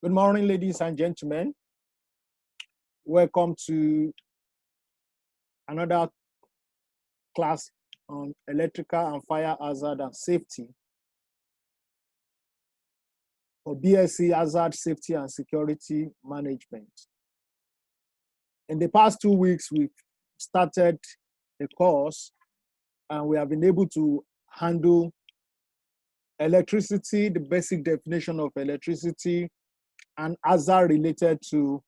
Good morning, ladies and gentlemen. Welcome to another class on electrical and fire hazard and safety for BSc Hazard Safety and Security Management. In the past 2 weeks, we've started the course and we have been able to handle electricity, the basic definition of electricity, and hazard related to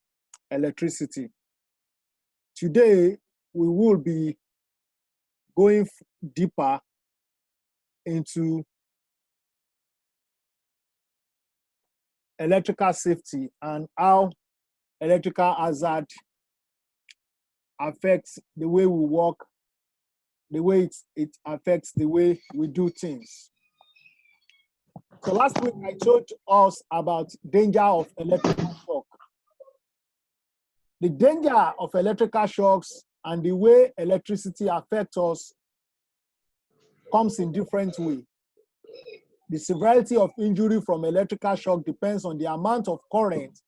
electricity. Today, we will be going deeper into electrical safety and how electrical hazard affects the way we work, the way it affects the way we do things. So last week I told us about danger of electrical shock. The danger of electrical shocks and the way electricity affects us comes in different ways. The severity of injury from electrical shock depends on the amount of current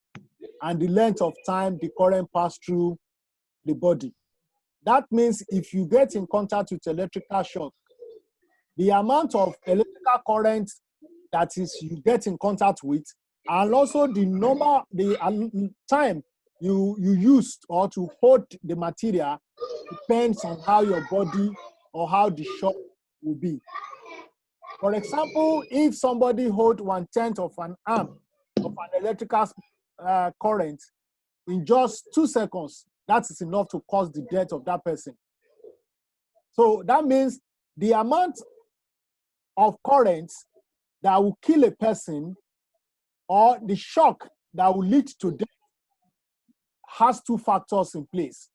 and the length of time the current passes through the body. That means if you get in contact with electrical shock, the amount of electrical current that is you get in contact with, and also the time you used or to hold the material depends on how your body or how the shock will be. For example, if somebody holds 1/10 of an amp of an electrical current in just 2 seconds, that is enough to cause the death of that person. So that means the amount of current that will kill a person or the shock that will lead to death has 2 factors in place: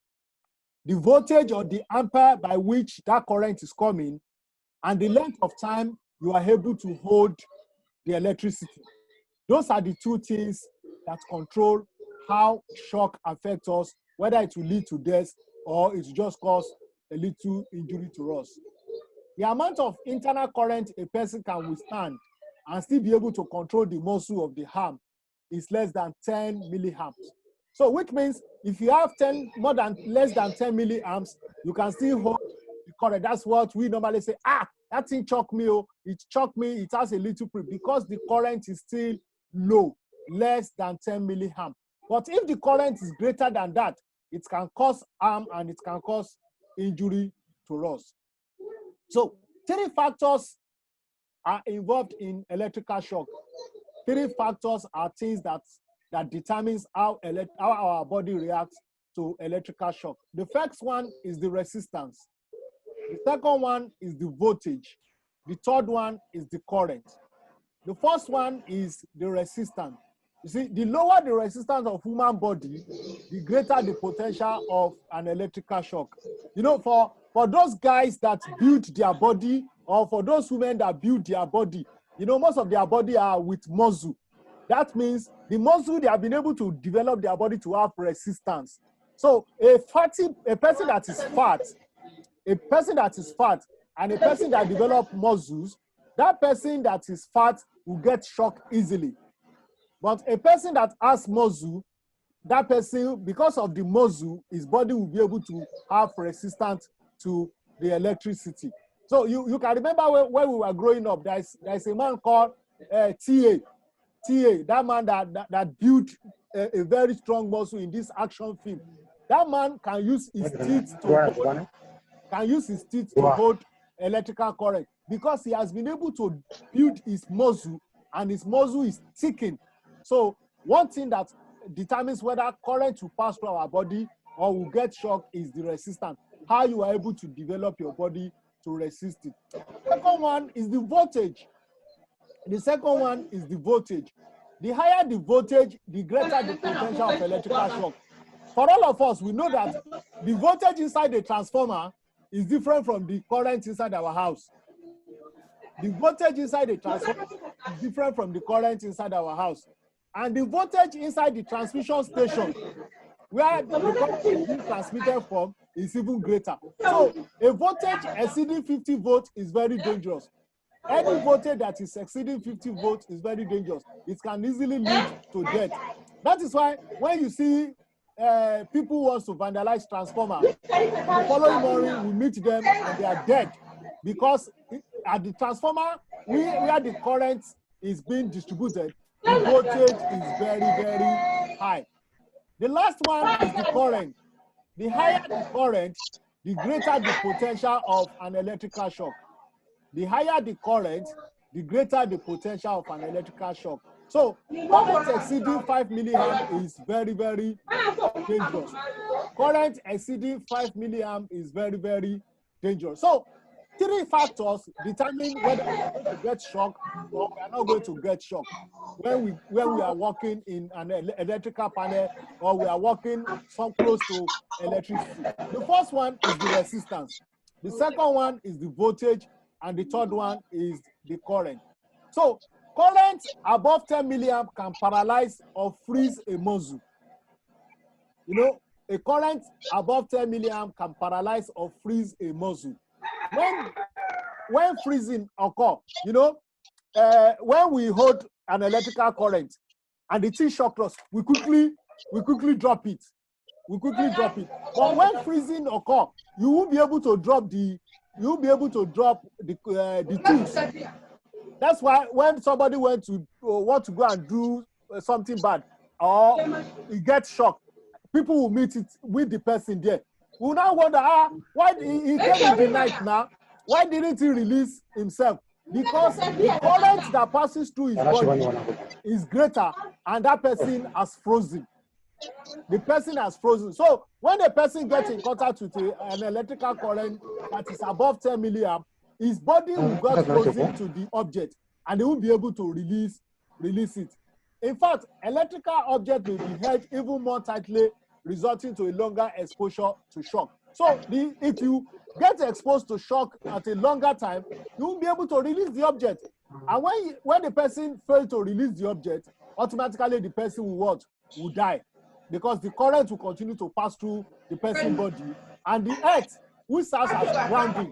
the voltage or the ampere by which that current is coming, and the length of time you are able to hold the electricity. Those are the 2 things that control how shock affects us, whether it will lead to death or it will just cause a little injury to us. The amount of internal current a person can withstand and still be able to control the muscle of the arm is less than 10 milliamps. So which means if you have less than 10 milliamps, you can still hold the current. That's what we normally say, that thing shocked me, it shocked me, it has a little prick, because the current is still low, less than 10 milliamps. But if the current is greater than that, it can cause harm and it can cause injury to us. So 3 factors are involved in electrical shock. 3 factors are things that determines how our body reacts to electrical shock. The first one is the resistance. The second one is the voltage. The third one is the current. The first one is the resistance. You see, the lower the resistance of human body, the greater the potential of an electrical shock. You know, for those guys that build their body, or for those women that build their body, you know, most of their body are with muscle. That means the muscle, they have been able to develop their body to have resistance. So a person that is fat and a person that develops muscles, that person that is fat will get shocked easily. But a person that has muscle, that person, because of the muscle, his body will be able to have resistance to the electricity. So you can remember when we were growing up, there's a man called TA, that man that built a very strong muscle in this action film. That man can use his teeth to hold electrical current because he has been able to build his muscle, and his muscle is thickened. So one thing that determines whether current will pass through our body or will get shocked is the resistance, how you are able to develop your body to resist it. The second one is the voltage. The higher the voltage, the greater the potential of electrical shock. For all of us, we know that the voltage inside the transformer is different from the current inside our house. The voltage inside the transformer is different from the current inside our house. And the voltage inside the transmission station, where the current is being transmitted from, is even greater. So a voltage exceeding 50 volts is very dangerous. Any voltage that is exceeding 50 volts is very dangerous. It can easily lead to death. That is why when you see people who want to vandalize transformer, the following morning we meet them and they are dead, because at the transformer where the current is being distributed, the voltage is very, very high. The last one is the current. The higher the current, the greater the potential of an electrical shock. The higher the current, the greater the potential of an electrical shock. So current exceeding 5 milliamp is very, very dangerous. Current exceeding 5 milliamp is very, very dangerous. So 3 factors determine whether we are going to get shock or we are not going to get shock when we are working in an electrical panel or we are working so close to electricity. The first one is the resistance. The second one is the voltage, and the third one is the current. So current above 10 milliamp can paralyze or freeze a muscle. You know, a current above 10 milliamp can paralyze or freeze a muscle. When freezing occur, you know, when we hold an electrical current and the thing shock us, we quickly drop it. We quickly drop it. But when freezing occur, you won't be able to drop the tools. That's why when somebody want to go and do something bad or he gets shocked, people will meet the person there. We will now wonder, why he came in the night now? Why didn't he release himself? Because the current that passes through his body is greater, and that person has frozen. The person has frozen. So when a person gets in contact with an electrical current that is above 10 milliamp, his body will get frozen to the object, and they won't be able to release it. In fact, electrical object may be held even more tightly, resulting to a longer exposure to shock. So if you get exposed to shock at a longer time, you won't be able to release the object. And when the person fails to release the object, automatically the person will die, because the current will continue to pass through the person's body, and the earth, which serves as grounding,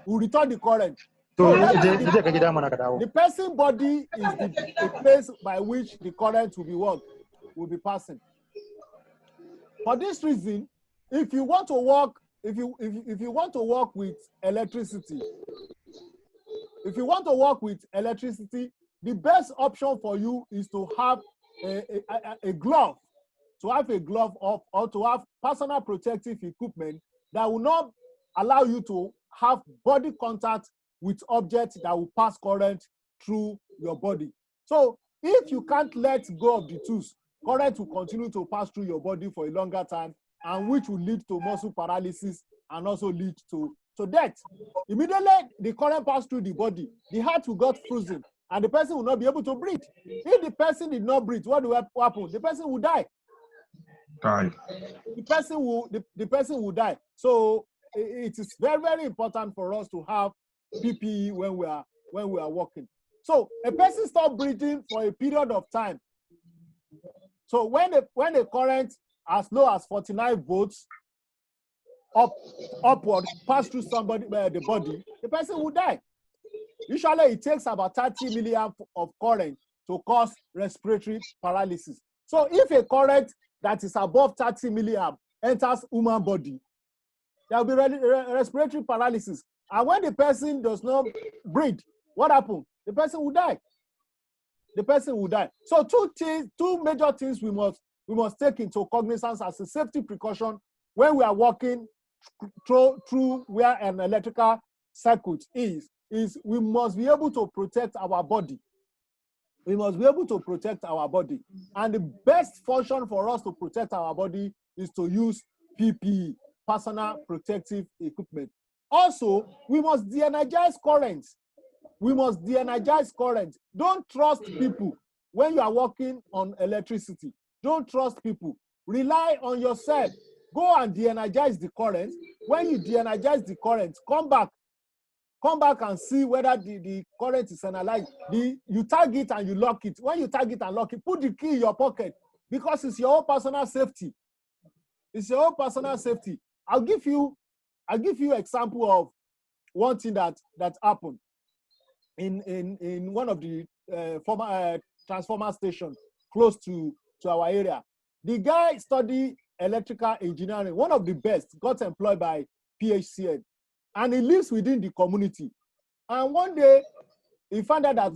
will return the current. So the person's body is the place by which the current will be passing. For this reason, if you want to work with electricity, the best option for you is to have a glove, or to have personal protective equipment that will not allow you to have body contact with objects that will pass current through your body. So if you can't let go of the tools, current will continue to pass through your body for a longer time, and which will lead to muscle paralysis and also lead to death. Immediately the current passes through the body, the heart will get frozen, and the person will not be able to breathe. If the person did not breathe, what will happen? The person will die. The person will die. So it is very, very important for us to have PPE when we are working. So a person stops breathing for a period of time. So when the current as low as 49 volts upward pass through the body, the person will die. Usually it takes about 30 milliamp of current to cause respiratory paralysis. So if a current that is above 30 milliamp enters human body, there will be respiratory paralysis. And when the person does not breathe, what happens? The person will die. So two major things we must take into cognizance as a safety precaution when we are walking through where an electrical circuit is we must be able to protect our body. And the best function for us to protect our body is to use PPE, personal protective equipment. Also, we must de-energize current. Don't trust people when you are working on electricity. Don't trust people. Rely on yourself. Go and de-energize the current. When you de-energize the current, come back and see whether the current is analyzed. You tag it and you lock it. When you tag it and lock it, put the key in your pocket, because it's your own personal safety. I'll give you example of one thing that happened. in one of the former transformer station close to our area. The guy studied electrical engineering, one of the best, got employed by PHCN, and he lives within the community. And one day, he found out that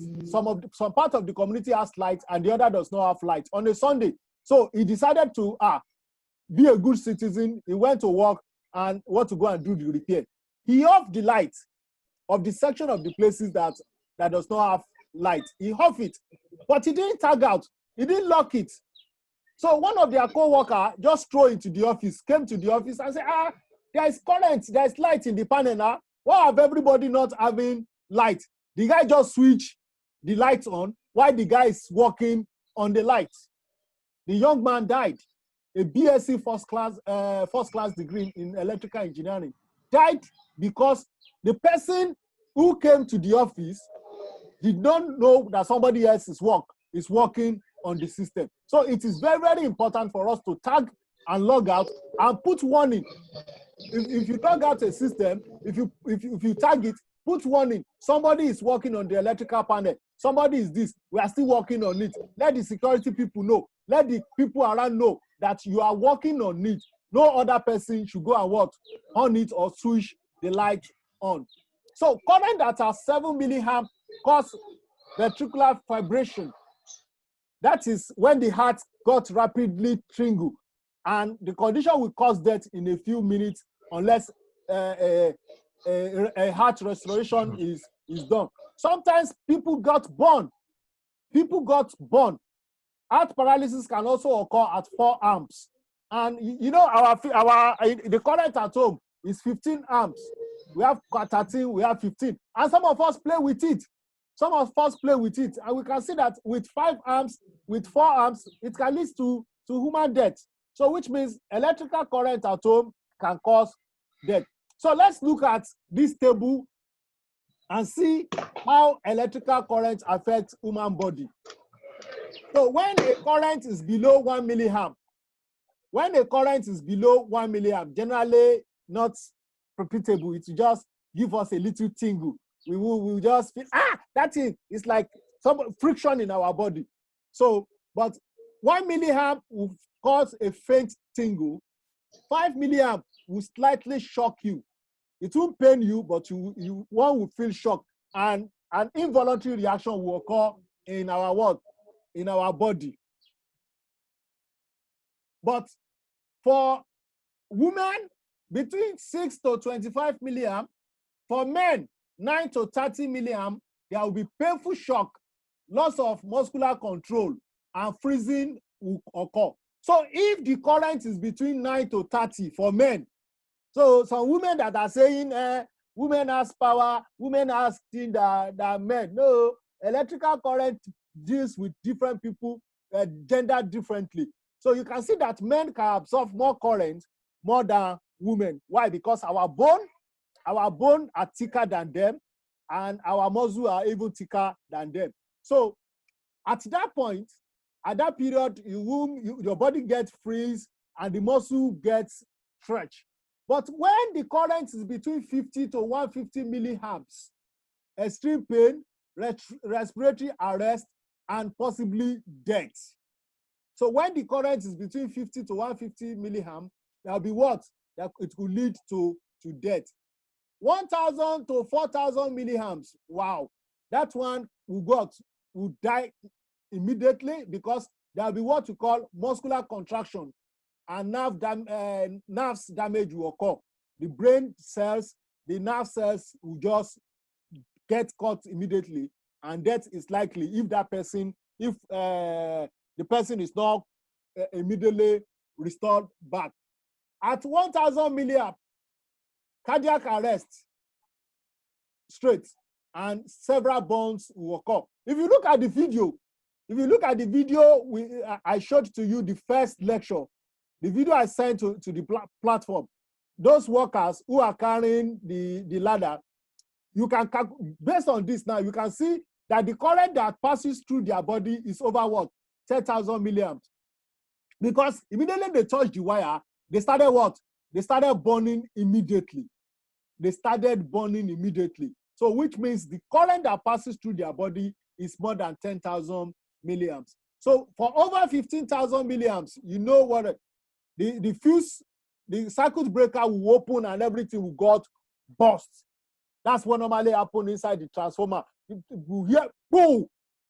some part of the community has light and the other does not have light on a Sunday. So he decided to be a good citizen. He went to work and want to go and do the repair. He off the light of the section of the places that does not have light. He off it, but he didn't tag out. He didn't lock it. So one of their co-worker just strolled into the office, came to the office and said, there is current, there is light in the panel now. Why have everybody not having light? The guy just switched the lights on while the guy is working on the light. The young man died. A BSc first class degree in electrical engineering. Died because the person who came to the office did not know that somebody else is working on the system. So it is very, very important for us to tag and log out and put warning. If you log out a system, if you tag it, put warning. Somebody is working on the electrical panel. Somebody is this. We are still working on it. Let the security people know. Let the people around know that you are working on it. No other person should go and work on it or switch the light on. So current that are 7 milliamp cause ventricular fibrillation. That is when the heart got rapidly tingle, and the condition will cause death in a few minutes unless a heart restoration is done. Sometimes people got born. Heart paralysis can also occur at 4 amps. And you know, the current at home is 15 amps. We have 13, we have 15. And some of us play with it. And we can see that with 5 amps, with 4 amps, it can lead to human death. So which means electrical current at home can cause death. So let's look at this table and see how electrical current affects human body. So when a current is below 1 milliamp, generally not repeatable, it will just give us a little tingle. We will just feel, that thing is like some friction in our body. So, but 1 milliamp will cause a faint tingle. 5 milliamp will slightly shock you. It won't pain you, but one will feel shocked, and an involuntary reaction will occur in our body. But for women, between 6 to 25 milliamp, for men, 9 to 30 milliamp, there will be painful shock, loss of muscular control, and freezing will occur. So if the current is between 9 to 30 for men, so some women that are saying women has power, women has things that men. No, electrical current deals with different people, gender differently. So you can see that men can absorb more current more than women. Why? Because our bone are thicker than them, and our muscles are even thicker than them. So at that point, at that period, your body gets freeze and the muscle gets stretched. But when the current is between 50 to 150 milliamps, extreme pain, respiratory arrest, and possibly death. So when the current is between 50 to 150 milliamps, there'll be what? That it could lead to death. 1,000 to 4,000 milliamps, wow. That one will die immediately, because there'll be what we call muscular contraction, and nerves damage will occur. The brain cells, the nerve cells will just get cut immediately, and death is likely if the person is not immediately restored back. At 1,000 milliamp, cardiac arrest straight, and several burns will occur. If you look at the video, I showed to you the first lecture, the video I sent to the platform, those workers who are carrying the ladder, you can, based on this now, you can see that the current that passes through their body is over what? 10,000 milliamps. Because immediately they touched the wire, they started what? They started burning immediately. So which means the current that passes through their body is more than 10,000 milliamps. So for over 15,000 milliamps, you know what the fuse, the circuit breaker will open and everything will got burst. That's what normally happens inside the transformer. You hear boom.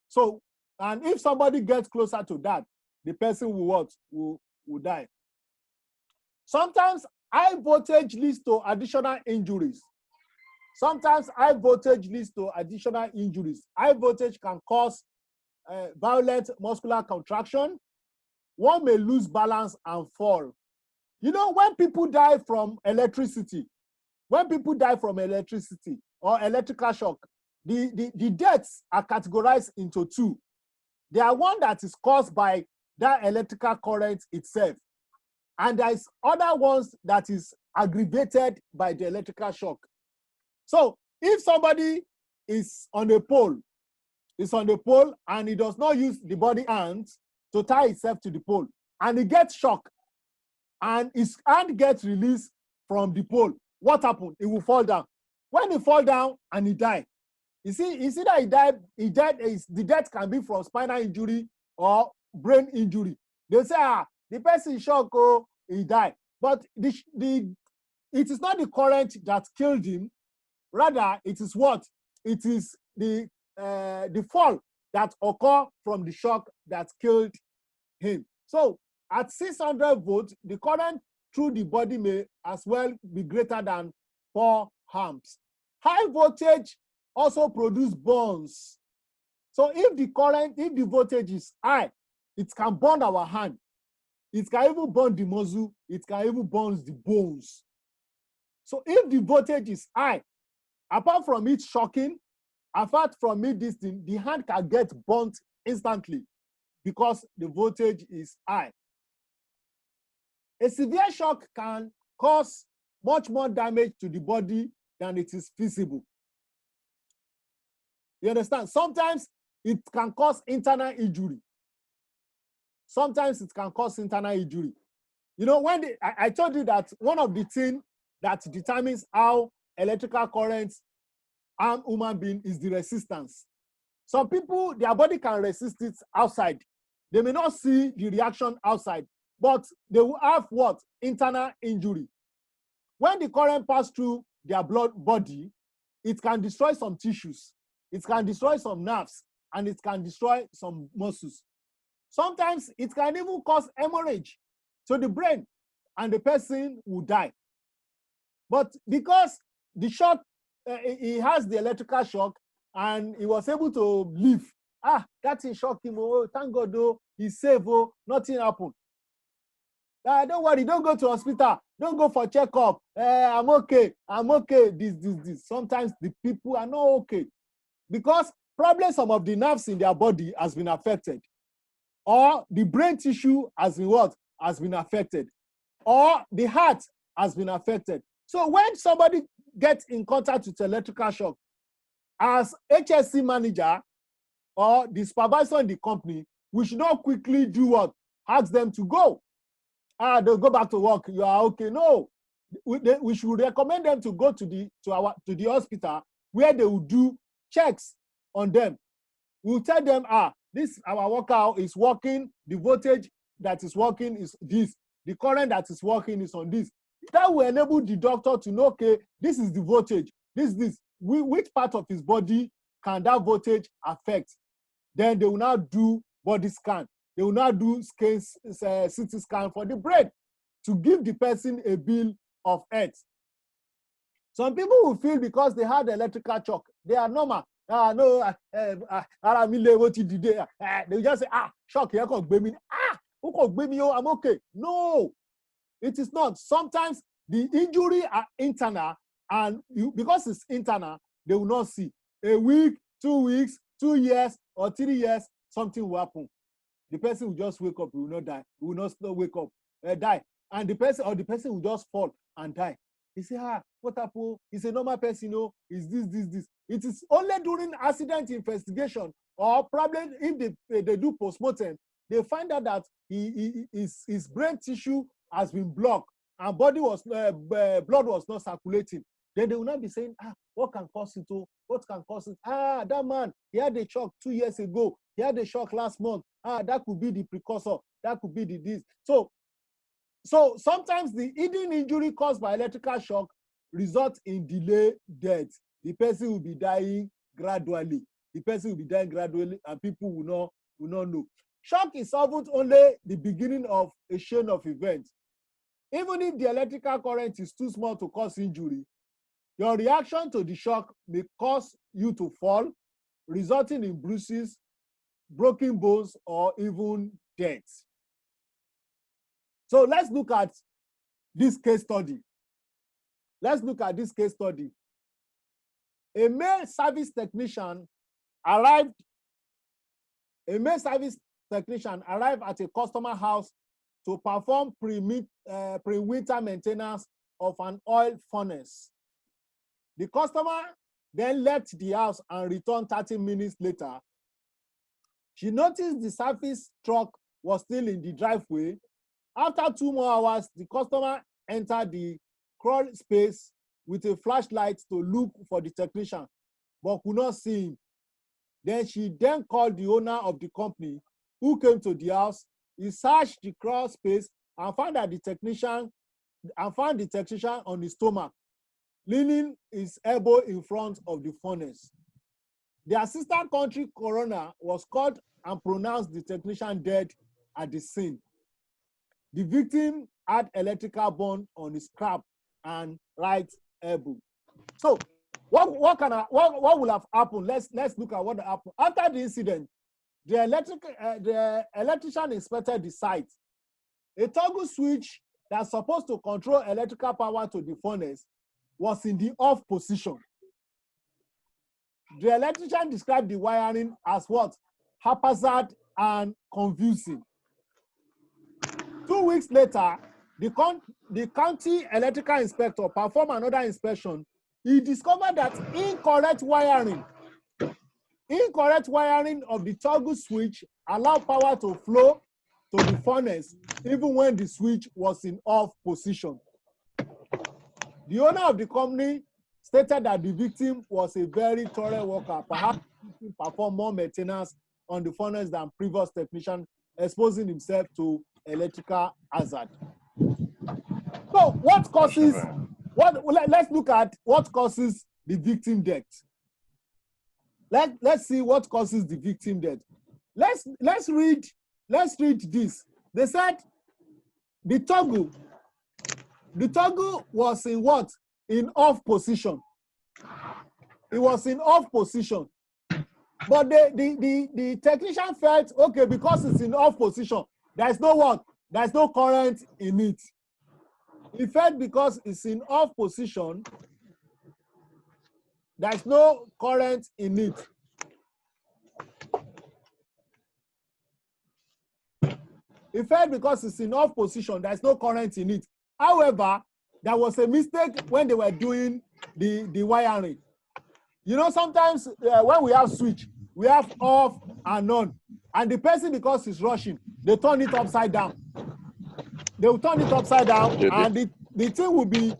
So, and if somebody gets closer to that, the person will what? Will die. Sometimes high voltage leads to additional injuries. Sometimes high voltage leads to additional injuries. High voltage can cause violent muscular contraction. One may lose balance and fall. You know, when people die from electricity, or electrical shock, the deaths are categorized into two. There are one that is caused by that electrical current itself, and there is other ones that is aggravated by the electrical shock. So if somebody is on a pole, and he does not use the body hands to tie itself to the pole, and he gets shocked, and his hand gets released from the pole, what happened? He will fall down. When he fall down and he die, you see that the death can be from spinal injury or brain injury. They say, the person is shocked, oh, he died. But it is not the current that killed him. Rather, it is what? It is the fall that occurred from the shock that killed him. So at 600 volts, the current through the body may as well be greater than 4 amps. High voltage also produce burns. So if the voltage is high, it can burn our hand. It can even burn the muscle. It can even burn the bones. So if the voltage is high, apart from it shocking, apart from it, the hand can get burnt instantly because the voltage is high. A severe shock can cause much more damage to the body than it is feasible. You understand? Sometimes it can cause internal injury. You know, when I told you that one of the things that determines how electrical currents harm human being is the resistance. Some people, their body can resist it outside. They may not see the reaction outside, but they will have what? Internal injury. When the current passes through their body, it can destroy some tissues, it can destroy some nerves, and it can destroy some muscles. Sometimes it can even cause hemorrhage to the brain, and the person will die. But because the shock, he has the electrical shock, and he was able to live. That thing shocked him. Oh, thank God, though, he's safe. Oh, nothing happened. Don't worry, don't go to hospital. Don't go for checkup. I'm okay. This. Sometimes the people are not okay because probably some of the nerves in their body has been affected, or the brain tissue has been what? Has been affected, or the heart has been affected. So when somebody gets in contact with electrical shock, as HSC manager or the supervisor in the company, we should not quickly do what? Ask them to go. They'll go back to work. You are okay. No, we should recommend them to go to the hospital where they will do checks on them. We'll tell them, this our worker is working. The voltage that is working is this. The current that is working is on this. That will enable the doctor to know, okay, this is the voltage. This. Which part of his body can that voltage affect? Then they will now do body scan. They will now do CT scan for the brain to give the person a bill of health. Some people will feel because they had electrical shock, they are normal. They just say, shock, I'm okay. No, it is not. Sometimes the injury are internal, and because it's internal, they will not see. A week, 2 weeks, 2 years, or 3 years, something will happen. The person will just wake up, he will not die. He will not wake up, die. And the person will just fall and die. He say, what happened? He's a normal person, is this. It is only during accident investigation or probably if they do postmortem, they find out that his brain tissue has been blocked and blood was not circulating. then they will not be saying, what can cause it? What can cause it? That man, he had a shock 2 years ago. He had a shock last month. That could be the precursor. That could be the this. So sometimes the hidden injury caused by electrical shock results in delayed death. The person will be dying gradually. The person will be dying gradually, and people will not know. Shock is often only the beginning of a chain of events. Even if the electrical current is too small to cause injury, your reaction to the shock may cause you to fall, resulting in bruises, broken bones, or even death. So let's look at this case study. Let's look at this case study. A male service technician arrived at a customer house to perform pre-winter maintenance of an oil furnace. The customer then left the house and returned 30 minutes later. She noticed the service truck was still in the driveway. After 2 more hours, the customer entered the crawl space with a flashlight to look for the technician, but could not see him. Then she called the owner of the company, who came to the house. He searched the crawl space and found the technician on his stomach, leaning his elbow in front of the furnace. The assistant country coroner was called and pronounced the technician dead at the scene. The victim had electrical burn on his scalp and right elbow. So what will have happened? Let's look at what happened. After the incident, the electrician inspected the site. A toggle switch that's supposed to control electrical power to the furnace was in the off position. The electrician described the wiring as what? Haphazard and confusing. 2 weeks later, the county electrical inspector performed another inspection. He discovered that incorrect wiring of the toggle switch allowed power to flow to the furnace even when the switch was in off position. The owner of the company stated that the victim was a very thorough worker, perhaps performed more maintenance on the furnace than previous technician, exposing himself to electrical hazard. So what causes, let's look at what causes the victim death. Let's see what causes the victim death. Let's read this. They said the toggle was in what? In off position. It was in off position. But the technician felt, okay, because it's in off position, there's no what? There's no current in it. He felt because it's in off position, there's no current in it. He felt because it's in off position, there's no current in it. However, there was a mistake when they were doing the wiring. You know, sometimes when we have switch, we have off and on. And the person, because he's rushing, they turn it upside down. They will turn it upside down, and the thing will be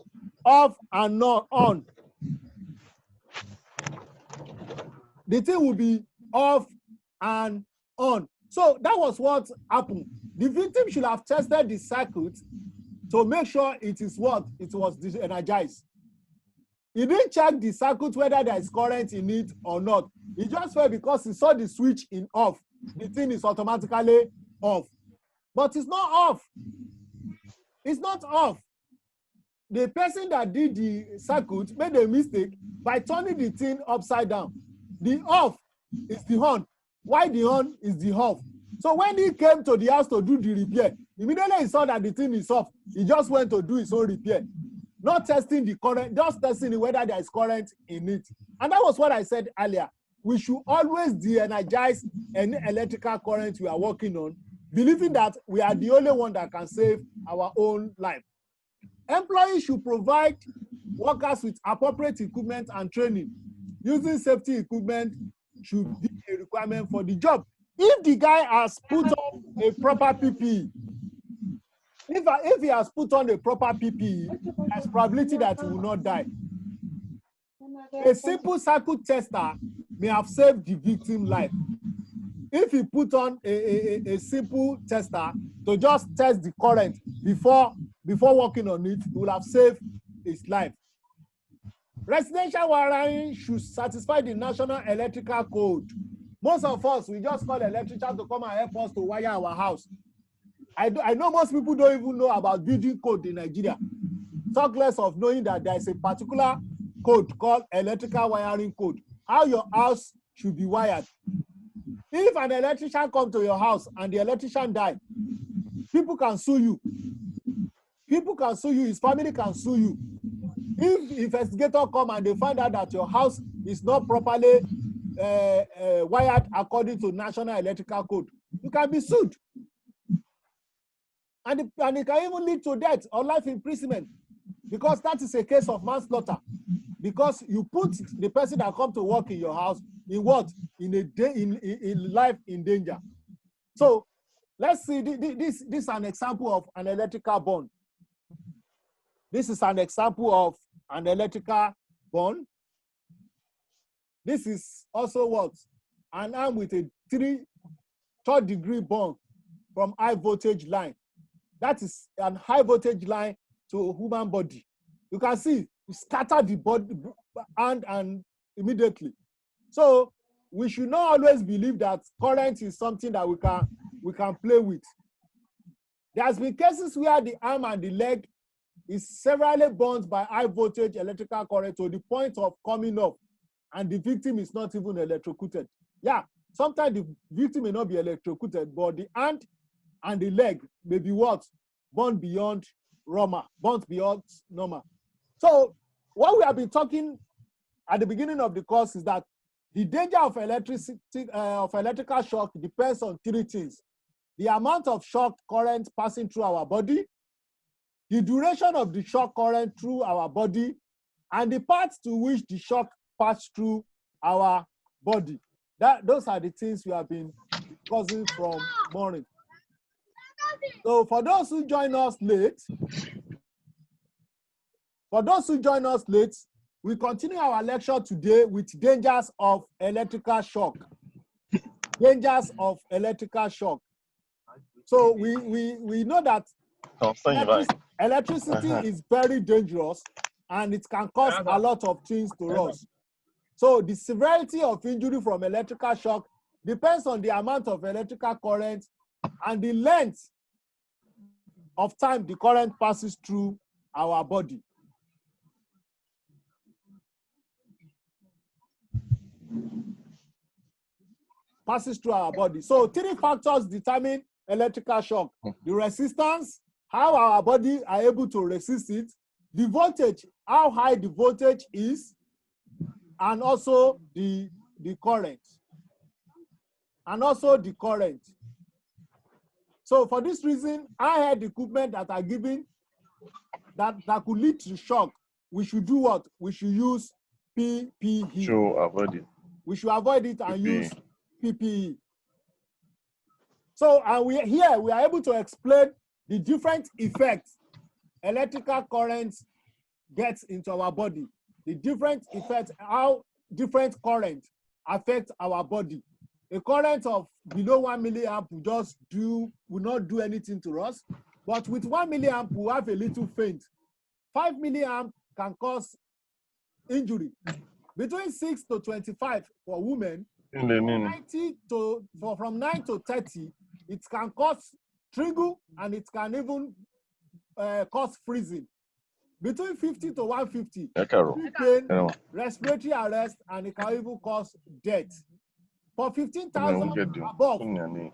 off and not on. The thing will be off and on. So that was what happened. The victim should have tested the circuit to make sure it is what? It was energized. He didn't check the circuit whether there is current in it or not. He just felt because he saw the switch in off, the thing is automatically off. But it's not off. It's not off. The person that did the circuit made a mistake by turning the thing upside down. The off is the on. Why the on is the off? So when he came to the house to do the repair, immediately he saw that the thing is off. He just went to do his own repair. Not testing the current, just testing whether there is current in it. And that was what I said earlier. We should always de-energize any electrical current we are working on, believing that we are the only one that can save our own life. Employees should provide workers with appropriate equipment and training. Using safety equipment should be a requirement for the job. If the guy has put on a proper PPE, if he has put on a proper PPE, there's probability that he will not die. A simple circuit tester may have saved the victim life. If he put on a simple tester to just test the current before working on it, it will have saved his life. Residential wiring should satisfy the National Electrical Code. Most of us, we just call the electrician to come and help us to wire our house. I know most people don't even know about building code in Nigeria. Talk less of knowing that there is a particular code called electrical wiring code, how your house should be wired. If an electrician comes to your house and the electrician dies, people can sue you. People can sue you, his family can sue you. If investigators come and they find out that your house is not properly wired according to National Electrical Code, you can be sued. And it can even lead to death or life imprisonment, because that is a case of manslaughter. Because you put the person that come to work in your house in what? In life in danger. So let's see, this is an example of an electrical burn. This is an example of an electrical burn. This is also what? An arm with a third degree burn from high voltage line. That is an high voltage line to a human body. You can see, you scatter the body and immediately. So we should not always believe that current is something that we can play with. There has been cases where the arm and the leg is severely burned by high voltage electrical current to the point of coming up, and the victim is not even electrocuted. Yeah, sometimes the victim may not be electrocuted, but the hand and the leg may be what? Burned beyond normal. So what we have been talking at the beginning of the course is that the danger of electrical shock depends on three things: the amount of shock current passing through our body, the duration of the shock current through our body, and the path to which the shock passed through our body. Those are the things we have been discussing from morning. So for those who join us late, we continue our lecture today with dangers of electrical shock. Dangers of electrical shock. So we know that electricity is very dangerous and it can cause a lot of things to us. So the severity of injury from electrical shock depends on the amount of electrical current and the length of time the current passes through our body. So 3 factors determine electrical shock: the resistance, how our body are able to resist it, the voltage, how high the voltage is, and also the current. So for this reason, high-end equipment that are given that could lead to shock, we should do what? We should use PPE. We should avoid it and use PPE. So we are able to explain the different effects electrical currents gets into our body. The different effects, how different currents affect our body. A current of below 1 milliamp will not do anything to us. But with 1 milliamp, we have a little faint. 5 milliamp can cause injury. Between 6 to 25 for women, from 9 to 30, it can cause trigger and it can even cause freezing. Between 50 to 150, pain, respiratory arrest, and it can even cause death. For 15,000 above,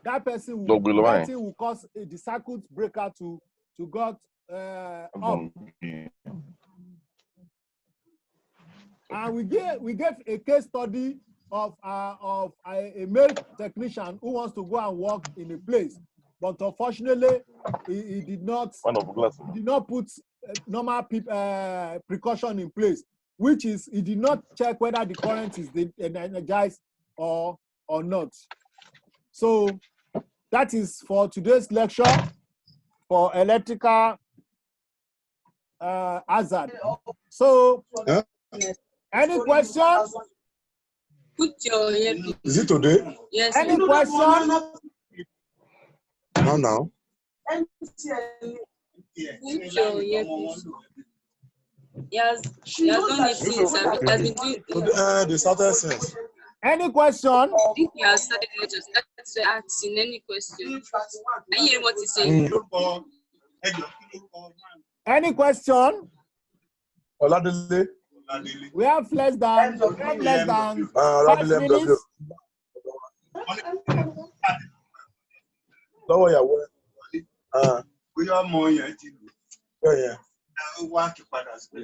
that person will cause the circuit breaker to go up. And we gave a case study of a male technician who wants to go and work in a place, but unfortunately, he did not put normal precaution in place, which is he did not check whether the current is energized or not. So that is for today's lecture for electrical hazard. So Any question? Put your earpiece. Is it today? Yes. Any question? Now. Put your earpiece. He has done it since. He has been doing it. They started since. Any question? I think he has started later. That's asking any question. I hear what he's saying. Any question? Oladele. We have less than 5 Oladele minutes. Lọ́wọ́ ìyàwó ẹ̀. Bóyá ọmọ yẹn ti lò. Bẹ́ẹ̀ Wá kí padà sí pé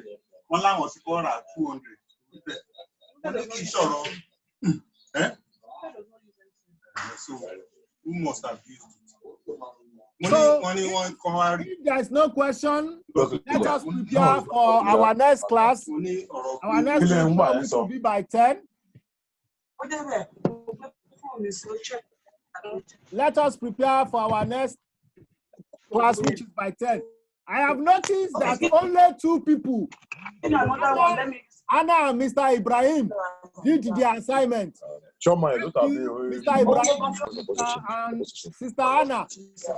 wọ́n láwọn ti kọ́ ra 200. Wọ́n ní kí n sọ̀rọ̀. So who must have used it? So, if there is no question, let us prepare for our next class. Our next class will be by 10. Let us prepare for our next class, which is by 10. I have noticed that only 2 people, Anna and Mr. Ibrahim, did the assignment. Mr. Ibrahim and Sister Anna,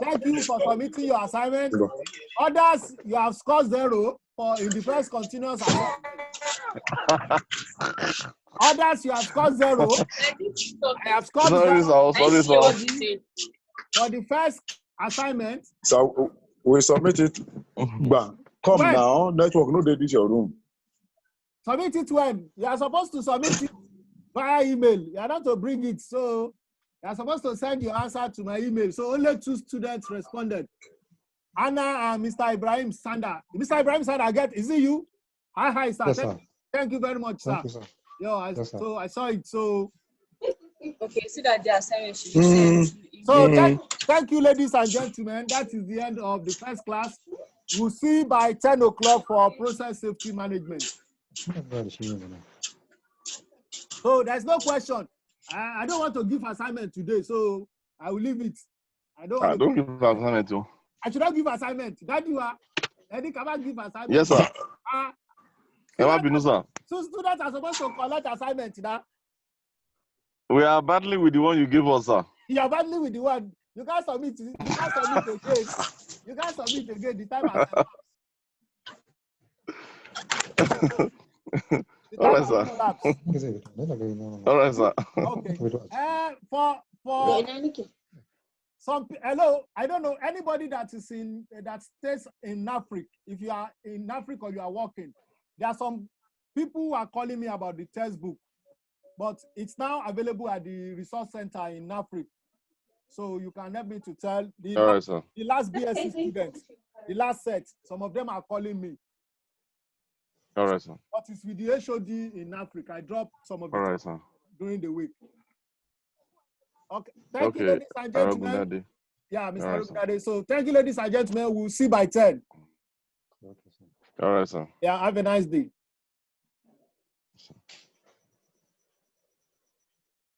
thank you for submitting your assignment. Others, you have scored 0 in the first continuous assignment. Others, you have scored 0. I have scored 0 for the first assignment. So we submit it. Come when? Now, network, no, they this your room. Submit it when? You are supposed to submit it via email. You are not to bring it. So you are supposed to send your answer to my email. So only 2 students responded. Anna and Mr. Ibrahim Sanda. Mr. Ibrahim Sanda, is it you? Hi, sir. Yes, sir. Thank you very much, sir. You, sir. Yes, so I saw it. So okay, see that the assignment should be sent. So thank you, ladies and gentlemen. That is the end of the first class. We'll see by 10 o'clock for process safety management. So there's no question. I don't want to give assignment today, so I will leave it. I don't give assignment too. I should not give assignment. That you are. Eddie, come and give assignment. Yes, sir. So students are supposed to collect assignment now. We are battling with the one you give us, sir. You are battling with the one. You can't submit. You can't submit again. You can't submit again. The time has elapsed. All right, sir. All right, sir. Okay. For some, hello, I don't know anybody that stays in Africa. If you are in Africa or you are working, there are some people who are calling me about the textbook, but it's now available at the resource center in Africa. So you can help me to tell the last BSc students, the last set. Some of them are calling me. All right, sir. But it's with the HOD in Africa. I dropped some of them during the week. Okay. Thank you, ladies and gentlemen. Yeah, Mr. Arugade. So thank you, ladies and gentlemen. We'll see by 10. All right, sir. Yeah, have a nice day.